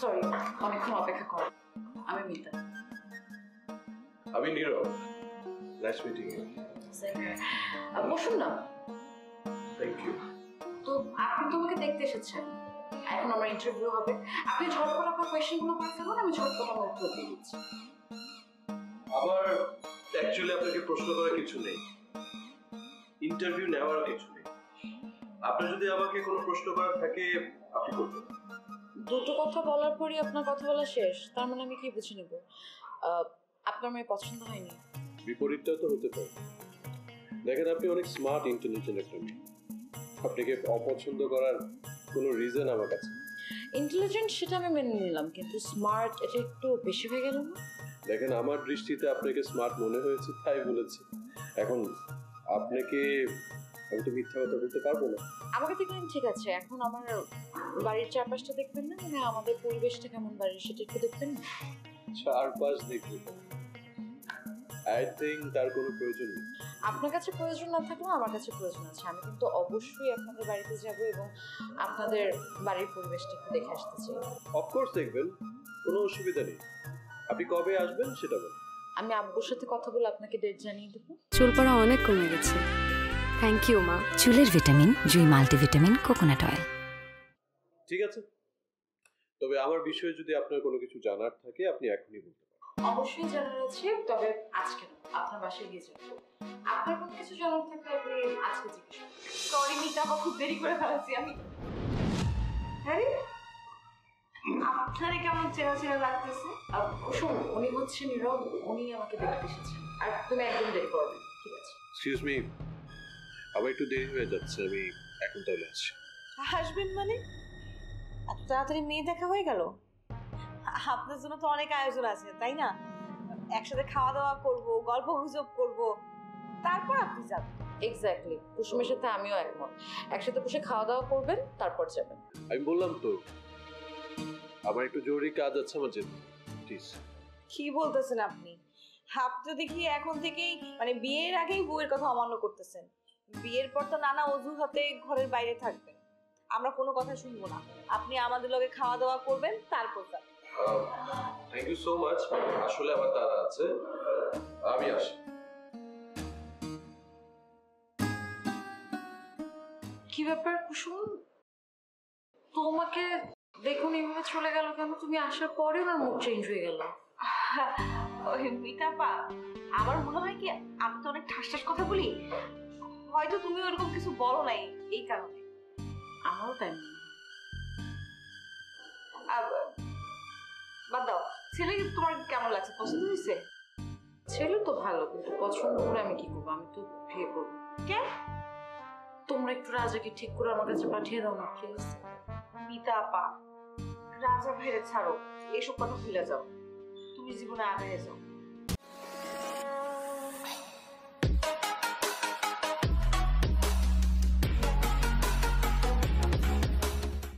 Sorry, অনেকক্ষণ অপেক্ষা কর। আমি মিতা। আমি নীরব। Nice meeting you. বসুন না। Thank you. তো আপনি তো আমাকে দেখতে এসেছেন, এখন আমার ইন্টারভিউ হবে। আপনি ঝটপট আপনার কোয়েশ্চেনগুলো করে ফেলুন, আমি ঝটপট আমার উত্তর দিয়ে দিচ্ছি। আবার অ্যাকচুয়ালি আপনাকে প্রশ্ন করার কিছু নেই, ইন্টারভিউ নেওয়ার কিছু নেই। আপনার যদি আমাকে কোনো প্রশ্ন করার থাকে আপনি করবেন। দুটো কথা বলার পরই আপনার কথা বলা শেষ, তার মানে আমি কি বুঝে নেব আপনার মেয়ে পছন্দ হয়নি? বিপরীতটাও তো হতে পারে। দেখেন, আপনি অনেক স্মার্ট ইন্টেলিজেন্ট একটা মেয়ে, আপনাকে অপছন্দ করার কোনো রিজন আমার কাছে। ইন্টেলিজেন্ট সেটা আমি মেনে নিলাম, কিন্তু স্মার্ট এটা একটু বেশি হয়ে গেল না? দেখেন, আমার দৃষ্টিতে আপনাকে স্মার্ট মনে হয়েছে তাই বলেছি। এখন আপনাকে আমি তো মিথ্যা কথা বলতে পারবো না। আমাকে দেখলেন ঠিক আছে, এখন আমার বাড়ির চারপাশটা দেখবেন না? মানে আমাদের পরিবেশটা কেমন বাড়ির সেটা একটু দেখবেন না? চারপাশ দেখবো, আই থিঙ্ক তার কোনো প্রয়োজন নেই। আপনার কাছে প্রয়োজন না থাকলেও আমার কাছে প্রয়োজন আছে। আমি কিন্তু অবশ্যই আপনাদের বাড়িতে যাব এবং আপনাদের বাড়ির পরিবেশটা একটু দেখে আসতে চাই। অফকোর্স দেখবেন, কোনো অসুবিধা নেই। আপনি কবে আসবেন সেটা বলুন। আমি আব্বুর সাথে কথা বলে আপনাকে ডেট জানিয়ে দেবো। চুল পড়া অনেক কমে গেছে। থ্যাংক ইউ মা। চুলের ভিটামিন জুই মাল্টিভিটামিন কোকোনাট অয়েল। ঠিক আছে, তবে আমার বিষয়ে যদি আপনার কোনো কিছু জানার থাকে আপনি এখনই বলতে পারেন। অবশ্যই জানার আছে, তবে আজকে না, আপনার বাসায় গিয়ে জানবো। আপনার কোনো কিছু জানার থাকলে আপনি আজকে জিজ্ঞেস করুন। সরি মিতা, আবার খুব দেরি করে ফেলেছি আমি। হ্যাঁ, আপনারে কেমন চেনা চেনা লাগতেছে? শোন, উনি হচ্ছে নীরব, উনি আমাকে দেখতে এসেছেন। আর তুমি একদম দেরি করবে, ঠিক আছে? এক্সকিউজ মি, আবার একটু দেরি হয়ে যাচ্ছে, আমি এখন তাহলে আসছি। আসবেন মানে? এত তাড়াতাড়ি মেয়ে দেখা হয়ে গেল? আপনার জন্য তো অনেক আয়োজন আছে, তাই না? একসাথে খাওয়া দাওয়া করব, গল্প গুজব করব, তারপর আপনি যাবেন। এক্স্যাক্টলি, কুসুমের সাথে আমিও একমত। একসাথে বসে খাওয়া দাওয়া করবেন, তারপর যাবেন। আমি বললাম তো, আমার একটু জরুরি কাজ আছে, আমার যেতে প্লিজ। কি বলতেছেন আপনি? আপনি তো দেখি এখন থেকেই মানে বিয়ের আগেই বউয়ের কথা অমান্য করতেছেন। বিয়ের পর তো নানা অজুহাতে ঘরের বাইরে থাকবেন, আমরা কোনো কথা শুনবো না। আপনি আমাদের লগে খাওয়া দাওয়া করবেন, তারপর যাবেন। থ্যাংক ইউ সো মাচ, আসলে আমার তাড়া আছে, আমি আসি। কি ব্যাপার কুসুম, তোমাকে দেখুন এইভাবে চলে গেল কেন? তুমি আসার পরে আমার মুড চেঞ্জ হয়ে গেল। ওই মিতাপা, আমার মনে হয় কি আমি তো অনেক ঠাস ঠাস কথা বলি, হয়তো তুমি ওরকম কিছু বলো নাই এই কারণে। আমারও তাই মনে হয়। বাদ দাও, ছেলে তোমার কেমন লাগছে? পছন্দ হয়েছে? ছেলে তো ভালো, কিন্তু পছন্দ করে আমি কি করবো? আমি তো বিয়ে করবো। কে? তোমরা একটু রাজাকে ঠিক করে আমার কাছে পাঠিয়ে দাও না প্লিজ। মিতাপা, রাজা ভাইরে ছাড়ো, এসব কথা ভুলে যাও, তুমি জীবনে আগায় যাও।